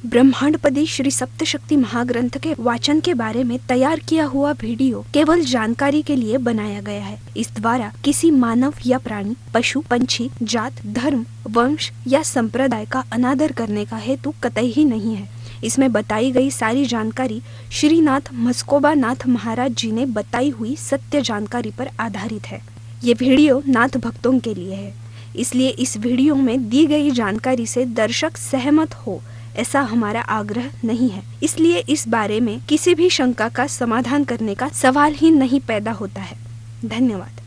ब्रह्मांडपदी श्री सप्तशक्ति महाग्रंथ के वाचन के बारे में तैयार किया हुआ वीडियो केवल जानकारी के लिए बनाया गया है। इस द्वारा किसी मानव या प्राणी, पशु, पंछी, जात, धर्म, वंश या संप्रदाय का अनादर करने का हेतु कतई ही नहीं है। इसमें बताई गई सारी जानकारी श्रीनाथ मस्कोबा नाथ महाराज जी ने बताई हुई सत्य जानकारी पर आधारित है। ये वीडियो नाथ भक्तों के लिए है, इसलिए इस वीडियो में दी गई जानकारी से दर्शक सहमत हो ऐसा हमारा आग्रह नहीं है। इसलिए इस बारे में किसी भी शंका का समाधान करने का सवाल ही नहीं पैदा होता है। धन्यवाद।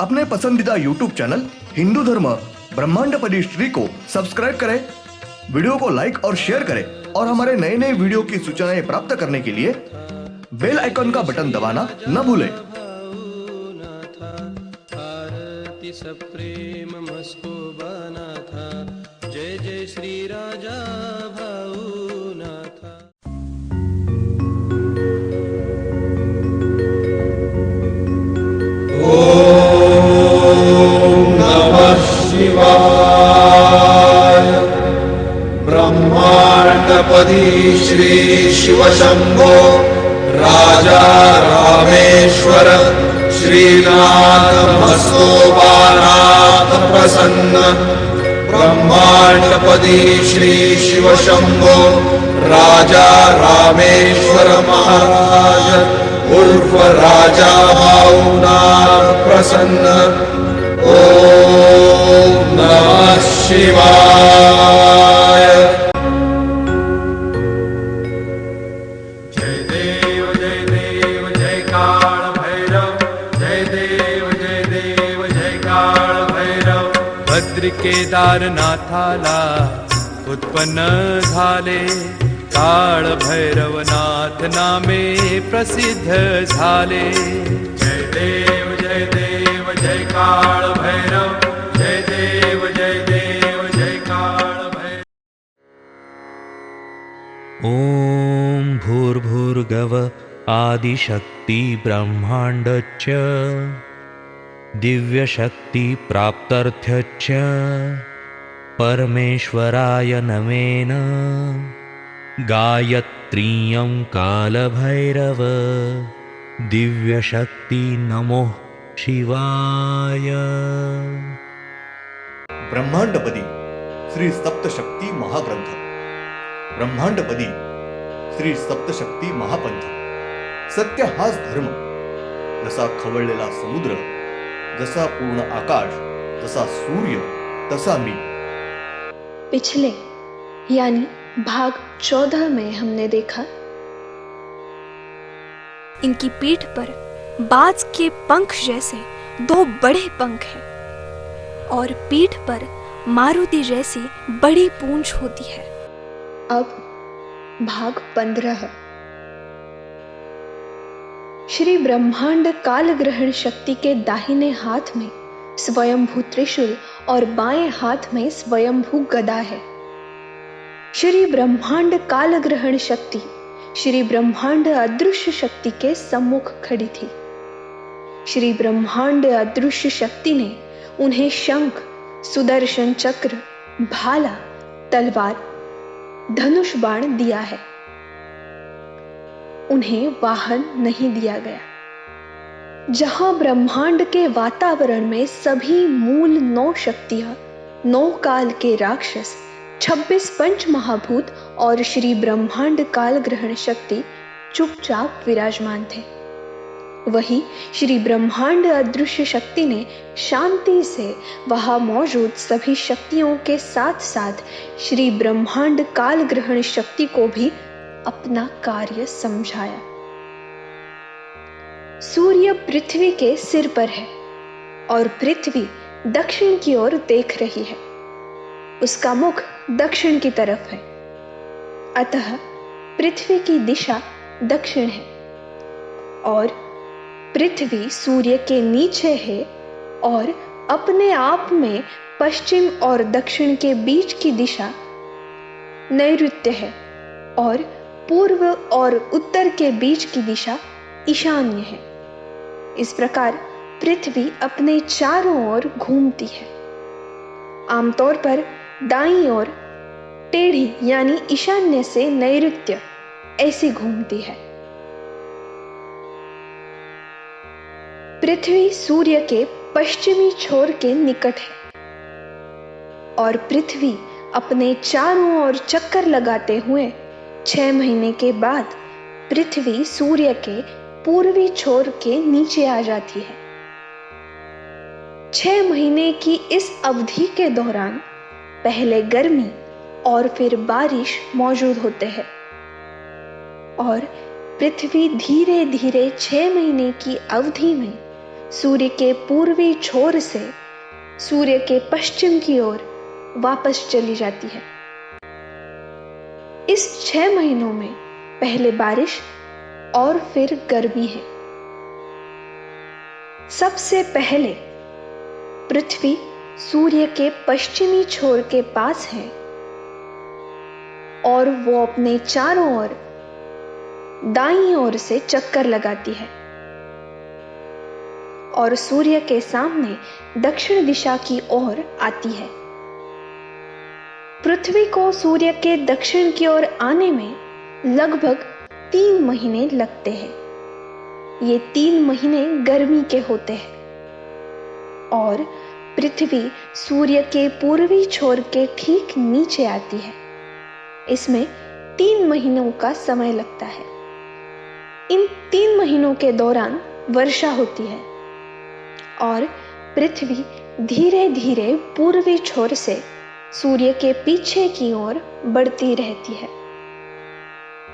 अपने पसंदीदा YouTube चैनल हिंदू धर्म ब्रह्मांडपदी श्री को सब्सक्राइब करें, वीडियो को लाइक और शेयर करें और हमारे नए नए वीडियो की सूचनाएं प्राप्त करने के लिए बेल आइकन का बटन दबाना न भूलें। सप्रेम मस्कोबा नाथा, जय जय श्री राजा भाऊ नाथा। ओम नमः शिवाय। ब्रह्मांडपदी श्री शिव शंभो राजा रामेश्वर श्रीनाथ मस्कोबानाथ प्रसन्न। ब्रह्मांडपदी श्री शिव शंभो राजा रामेश्वर महाराज उर्फ राजा भाऊनाथ प्रसन्न। ओम नमः शिवाय। जय देव जय देव जय काल भैरव, जय देव जय काळ भैरव। भद्र केदारनाथाला उत्पन्न झाले, काळ भैरवनाथ नामे प्रसिद्ध झाले। जय देव जय काळ भैरव, जय देव जय काळ भैरव। ओम भूर्भुर्गव आदिशक्ति ब्रह्मांडच्च दिव्यशक्ति प्राप्त्यर्थ्यच्च परमेश्वराय नमेन। गायत्रीयं कालभैरव दिव्यशक्ति नमो शिवाय। ब्रह्मांडपदी श्री सप्तशक्ती महाग्रंथ, ब्रह्मांडपदी श्री सप्तशक्ती महापंथ। सत्य हाच धर्म, जसा खवळलेला समुद्र, जसा पूर्ण आकाश, जसा सूर्य, तसा मी। पिछले यानी भाग 14 में हमने देखा इनकी पीठ पर बाज के पंख जैसे 2 बड़े पंख हैं और पीठ पर मारुति जैसी बड़ी पूंछ होती है। अब भाग 15। श्री ब्रह्मांड काल ग्रहण शक्ति के दाहिने हाथ में स्वयंभू त्रिशूल और बाएं हाथ में स्वयंभू गदा है। श्री ब्रह्मांड काल ग्रहण शक्ति श्री ब्रह्मांड अदृश्य शक्ति के सम्मुख खड़ी थी। श्री ब्रह्मांड अदृश्य शक्ति ने उन्हें शंख, सुदर्शन चक्र, भाला, तलवार, धनुष बाण दिया है। उन्हें वाहन नहीं दिया गया। जहां ब्रह्मांड के वातावरण में सभी मूल 9 शक्तियां, 9 काल के राक्षस, 26 पंच महाभूत और श्री ब्रह्मांड काल ग्रहण शक्ति चुपचाप विराजमान थे, वही श्री ब्रह्मांड अदृश्य शक्ति ने शांति से वहां मौजूद सभी शक्तियों के साथ साथ श्री ब्रह्मांड काल ग्रहण शक्ति को भी अपना कार्य समझाया। सूर्य पृथ्वी के सिर पर है और पृथ्वी दक्षिण की ओर देख रही है। उसका मुख दक्षिण की तरफ है, अतः पृथ्वी की दिशा दक्षिण है और पृथ्वी सूर्य के नीचे है और अपने आप में पश्चिम और दक्षिण के बीच की दिशा नैऋत्य है और पूर्व और उत्तर के बीच की दिशा ईशान्य है। इस प्रकार पृथ्वी अपने चारों ओर घूमती है। आमतौर पर दाईं ओर टेढ़ी यानी ईशान्य से नैऋत्य ऐसी घूमती है। पृथ्वी सूर्य के पश्चिमी छोर के निकट है और पृथ्वी अपने चारों ओर चक्कर लगाते हुए 6 महीने के बाद पृथ्वी सूर्य के पूर्वी छोर के नीचे आ जाती है। 6 महीने की इस अवधि के दौरान पहले गर्मी और फिर बारिश मौजूद होते हैं और पृथ्वी धीरे धीरे 6 महीने की अवधि में सूर्य के पूर्वी छोर से सूर्य के पश्चिम की ओर वापस चली जाती है। इस 6 महीनों में पहले बारिश और फिर गर्मी है। सबसे पहले पृथ्वी सूर्य के पश्चिमी छोर के पास है और वो अपने चारों ओर दाईं ओर से चक्कर लगाती है और सूर्य के सामने दक्षिण दिशा की ओर आती है। पृथ्वी को सूर्य के दक्षिण की ओर आने में लगभग 3 महीने लगते हैं। ये 3 महीने गर्मी के होते हैं और पृथ्वी सूर्य के पूर्वी छोर के ठीक नीचे आती है। इसमें 3 महीनों का समय लगता है। इन 3 महीनों के दौरान वर्षा होती है और पृथ्वी धीरे धीरे पूर्वी छोर से सूर्य के पीछे की ओर बढ़ती रहती है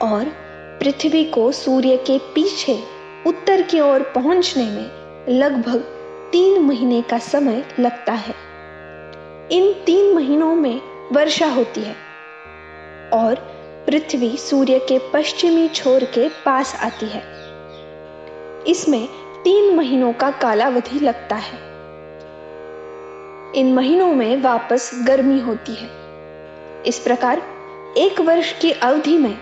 और पृथ्वी को सूर्य के पीछे उत्तर की ओर पहुंचने में लगभग 3 महीने का समय लगता है। इन 3 महीनों में वर्षा होती है और पृथ्वी सूर्य के पश्चिमी छोर के पास आती है। इसमें 3 महीनों का कालावधि लगता है। इन महीनों में वापस गर्मी होती है। इस प्रकार 1 वर्ष की अवधि में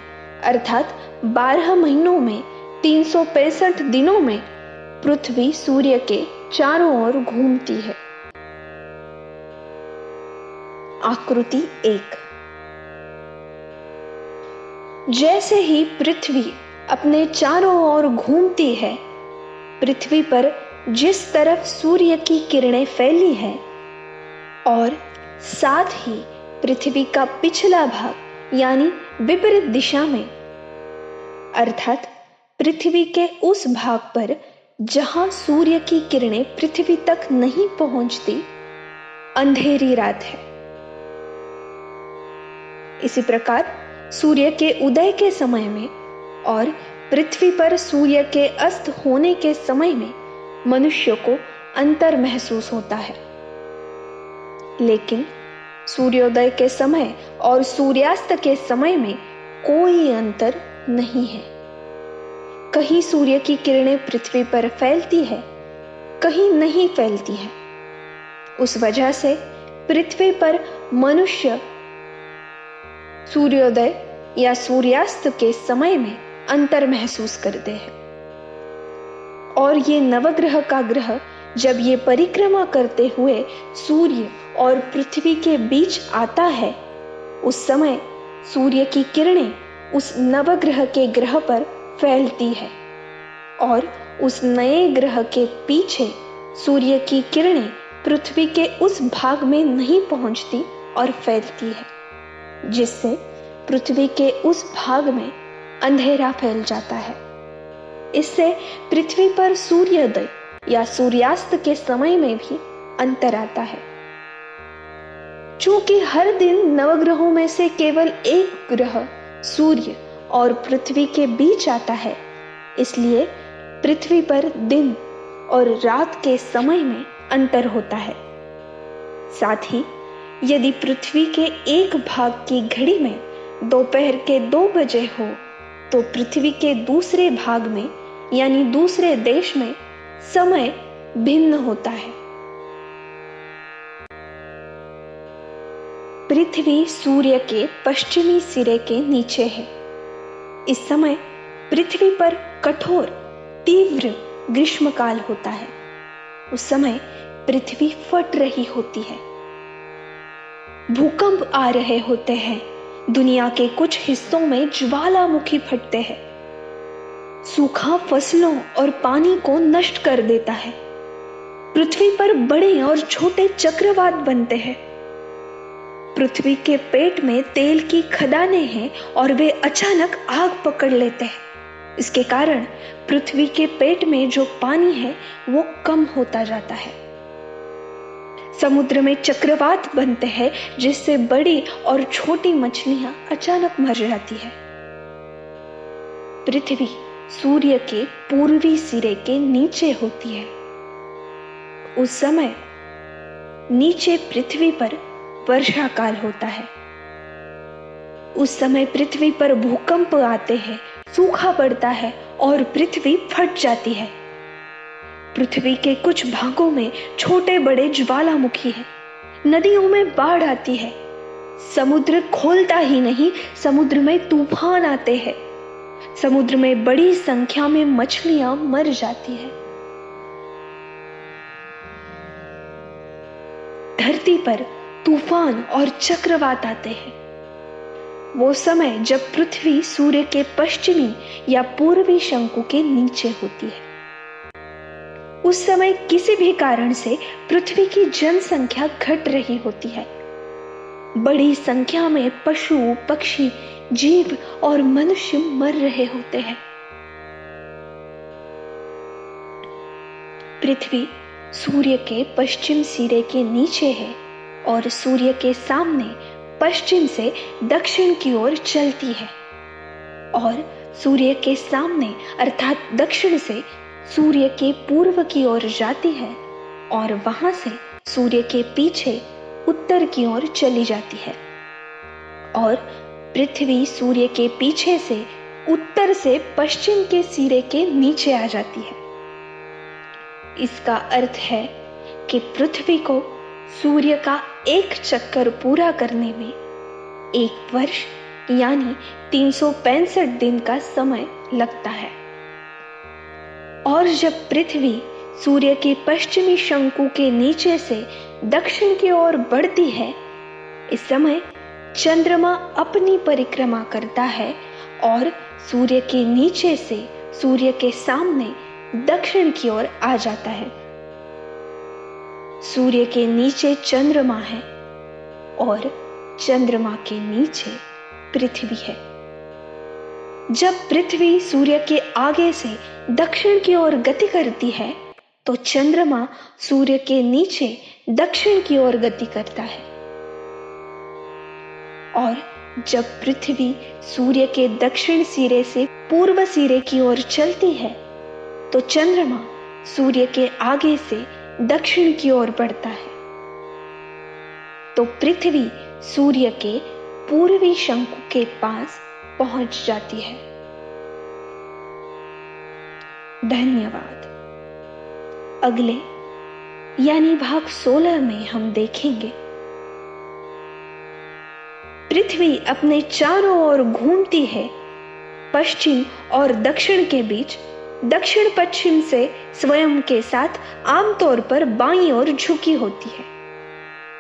अर्थात 12 महीनों में 365 दिनों में पृथ्वी सूर्य के चारों ओर घूमती है। आकृति 1। जैसे ही पृथ्वी अपने चारों ओर घूमती है, पृथ्वी पर जिस तरफ सूर्य की किरणें फैली है और साथ ही पृथ्वी का पिछला भाग यानी विपरीत दिशा में अर्थात पृथ्वी के उस भाग पर जहां सूर्य की किरणें पृथ्वी तक नहीं पहुंचती, अंधेरी रात है। इसी प्रकार सूर्य के उदय के समय में और पृथ्वी पर सूर्य के अस्त होने के समय में मनुष्य को अंतर महसूस होता है, लेकिन सूर्योदय के समय और सूर्यास्त के समय में कोई अंतर नहीं है। कहीं सूर्य की किरणें पृथ्वी पर फैलती है, कहीं नहीं फैलती है। उस वजह से पृथ्वी पर मनुष्य सूर्योदय या सूर्यास्त के समय में अंतर महसूस करते हैं और ये नवग्रह का ग्रह जब ये परिक्रमा करते हुए सूर्य और पृथ्वी के बीच आता है, उस समय सूर्य की किरणें उस नवग्रह के ग्रह पर फैलती है और उस नए ग्रह के पीछे सूर्य की किरणें पृथ्वी के उस भाग में नहीं पहुंचती और फैलती है, जिससे पृथ्वी के उस भाग में अंधेरा फैल जाता है। इससे पृथ्वी पर सूर्योदय या सूर्यास्त के समय में भी अंतर आता है। चूंकि हर दिन नवग्रहों में से केवल एक ग्रह सूर्य और पृथ्वी के बीच आता है, इसलिए पृथ्वी पर दिन और रात के समय में अंतर होता है। साथ ही यदि पृथ्वी के एक भाग की घड़ी में दोपहर के 2 बजे हो, तो पृथ्वी के दूसरे भाग में यानी दूसरे देश में समय भिन्न होता है। पृथ्वी सूर्य के पश्चिमी सिरे के नीचे है। इस समय पृथ्वी पर कठोर तीव्र ग्रीष्मकाल होता है। उस समय पृथ्वी फट रही होती है भूकंप आ रहे होते हैं, दुनिया के कुछ हिस्सों में ज्वालामुखी फटते हैं, सूखा फसलों और पानी को नष्ट कर देता है। पृथ्वी पर बड़े और छोटे चक्रवात बनते हैं। पृथ्वी के पेट में तेल की खदानें हैं और वे अचानक आग पकड़ लेते हैं। इसके कारण पृथ्वी के पेट में जो पानी है वो कम होता जाता है। समुद्र में चक्रवात बनते हैं जिससे बड़ी और छोटी मछलियां अचानक मर जाती है। पृथ्वी सूर्य के पूर्वी सिरे के नीचे होती है। उस समय नीचे पृथ्वी पर वर्षा काल होता है। उस समय पृथ्वी पर भूकंप आते हैं, सूखा पड़ता है और पृथ्वी फट जाती है। पृथ्वी के कुछ भागों में छोटे बड़े ज्वालामुखी हैं। नदियों में बाढ़ आती है। समुद्र खोलता ही नहीं, समुद्र में तूफान आते हैं। समुद्र में बड़ी संख्या में मछलियां मर जाती है। धरती पर तूफान और चक्रवात आते हैं। वो समय जब पृथ्वी सूर्य के पश्चिमी या पूर्वी शंकु के नीचे होती है। उस समय किसी भी कारण से पृथ्वी की जनसंख्या घट रही होती है। बड़ी संख्या में पशु, पक्षी, जीव और मनुष्य मर रहे होते हैं। पृथ्वी सूर्य के पश्चिम सिरे के नीचे है और सूर्य के सामने पश्चिम से दक्षिण की ओर चलती है और सूर्य के सामने अर्थात दक्षिण से सूर्य के पूर्व की ओर जाती है और वहां से सूर्य के पीछे उत्तर की ओर चली जाती है और पृथ्वी सूर्य के पीछे से उत्तर से पश्चिम के सिरे के नीचे आ जाती है। इसका अर्थ है कि पृथ्वी को सूर्य का एक चक्कर पूरा करने में एक वर्ष यानी 365 दिन का समय लगता है। और जब पृथ्वी सूर्य के पश्चिमी शंकु के नीचे से दक्षिण की ओर बढ़ती है, इस समय चंद्रमा अपनी परिक्रमा करता है और सूर्य के नीचे से सूर्य के सामने दक्षिण की ओर आ जाता है। सूर्य के नीचे चंद्रमा है और चंद्रमा के नीचे पृथ्वी है। जब पृथ्वी सूर्य के आगे से दक्षिण की ओर गति करती है तो चंद्रमा सूर्य के नीचे दक्षिण की ओर गति करता है और जब पृथ्वी सूर्य के दक्षिण सिरे से पूर्व सिरे की ओर चलती है तो चंद्रमा सूर्य के आगे से दक्षिण की ओर बढ़ता है। तो पृथ्वी सूर्य के पूर्वी शंकु के पास पहुंच जाती है। धन्यवाद। अगले यानी भाग 16 में हम देखेंगे पृथ्वी अपने चारों ओर घूमती है, पश्चिम और दक्षिण के बीच, दक्षिण पश्चिम से स्वयं के साथ आमतौर पर बाईं ओर झुकी होती है।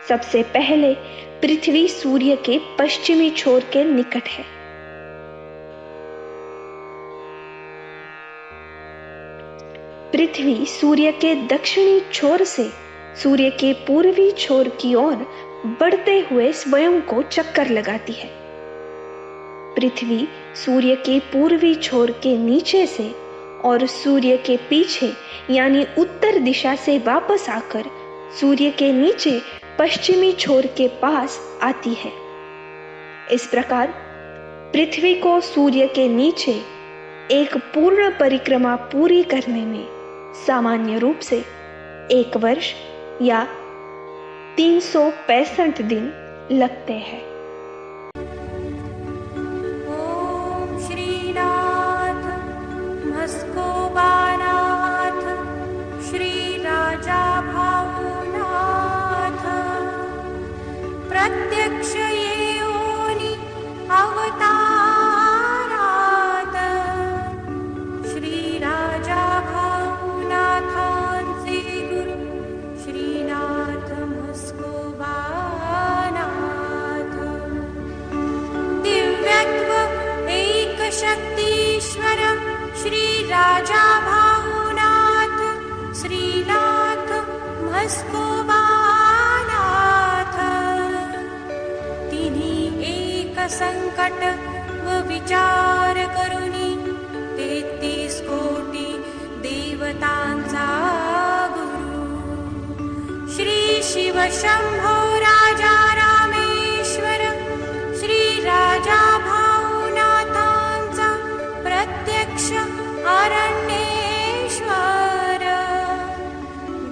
सबसे पहले पृथ्वी सूर्य के पश्चिमी छोर के निकट है। पृथ्वी सूर्य के दक्षिणी छोर से सूर्य के पूर्वी छोर की ओर बढ़ते हुए स्वयं को चक्कर लगाती है। पृथ्वी सूर्य के पूर्वी छोर के नीचे से और सूर्य के पीछे यानी उत्तर दिशा से वापस आकर सूर्य के नीचे पश्चिमी छोर के पास आती है। इस प्रकार पृथ्वी को सूर्य के नीचे एक पूर्ण परिक्रमा पूरी करने में सामान्य रूप से 1 वर्ष या 365 दिन लगते हैं। ओम श्रीनाथ मस्कोबानाथ श्री राजा भावनाथ प्रत्यक्ष येऊनी अवतारात श्री राजा भावनाथांचे गुरु श्रीनाथ मस्कोबानाथ मस्कोबानाथ तिन्ही एक संकट व विचार करुनी 33 कोटी देवतांचा गुरु श्री शिव शंभो राजा रामेश्वर श्री राजा भाऊनाथांचा प्रत्यक्ष अरण्येश्वर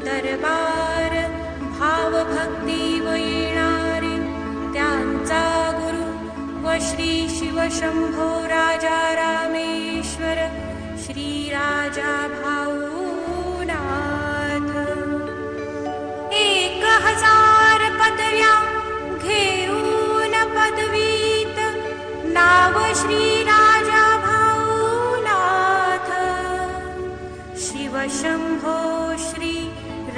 दरबार भावभक्ती व येणारे त्यांचा गुरु व श्री शिव शंभो राजा रामेश्वर श्री राजा भाऊनाथ 1000 पदव्या घेऊन पदवीत नाव श्री राजा भाऊनाथ शिव शंभो श्री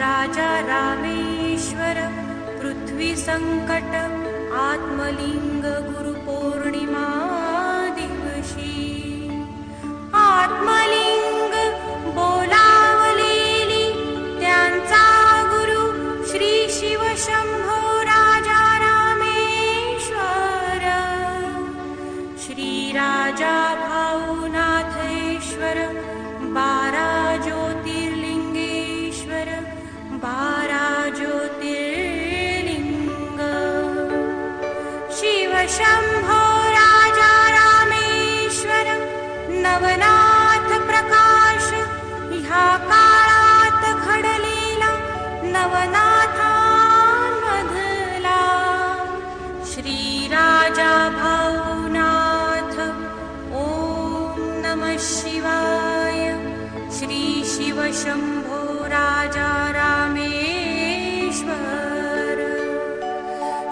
राजा रामेश्वर पृथ्वी संकट आत्मलिंग गुरु पौर्णिमा दिवशी आत्मलिंग बोलावलेली त्यांचा गुरु श्री शिव शंभो राजा रामेश्वर श्री राजा भाऊनाथेश्वर 12 ज्योतिर्लिंगेश्वर 12 ज्योतिर्लिंग शिव शंभो राजा रामेश्वर नवनाथ प्रकाश ह्या काळात घडलेला नवनाथांमधला श्री राजा भाऊनाथ ओम नमः शिवाय श्री शिव शंभो राजा रामेश्वर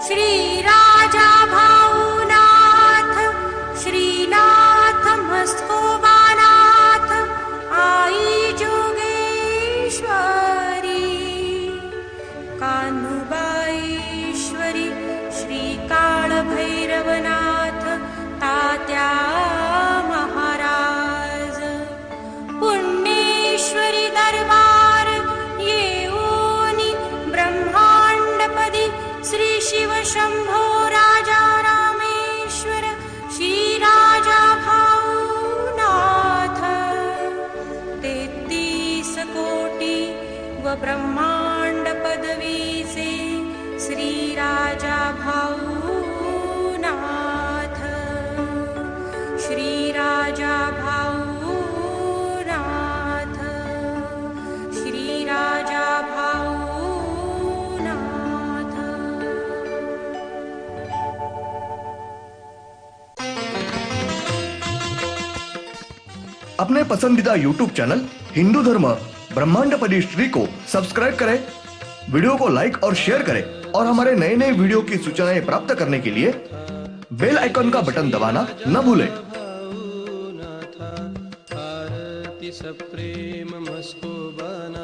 श्री राजा भाऊनाथ श्रीनाथ मस्कोबानाथ आई जोगेश्वरी कान्हुबाईश्वरी श्री काळभैरवनाथ तात्या महाराज पुण्येश्वरी दरबार येऊनी ब्रह्मांडपदी श्री शिव शंभो राजा रामेश्वर श्री राजा भाऊनाथ 33 कोटी व ब्रह्मांड पदवीचे श्री राजा भाऊनाथ श्री राजा भाऊनाथ श्री राजा भाऊनाथ अपने पसंदीदा YouTube चैनल हिंदू धर्म ब्रह्मांडपदी श्री को सब्सक्राइब करें, वीडियो को लाइक और शेयर करें और हमारे नए नए वीडियो की सूचनाएं प्राप्त करने के लिए बेल आइकन का बटन दबाना न भूलें। आरती सप्रेम मस्कोबानाथ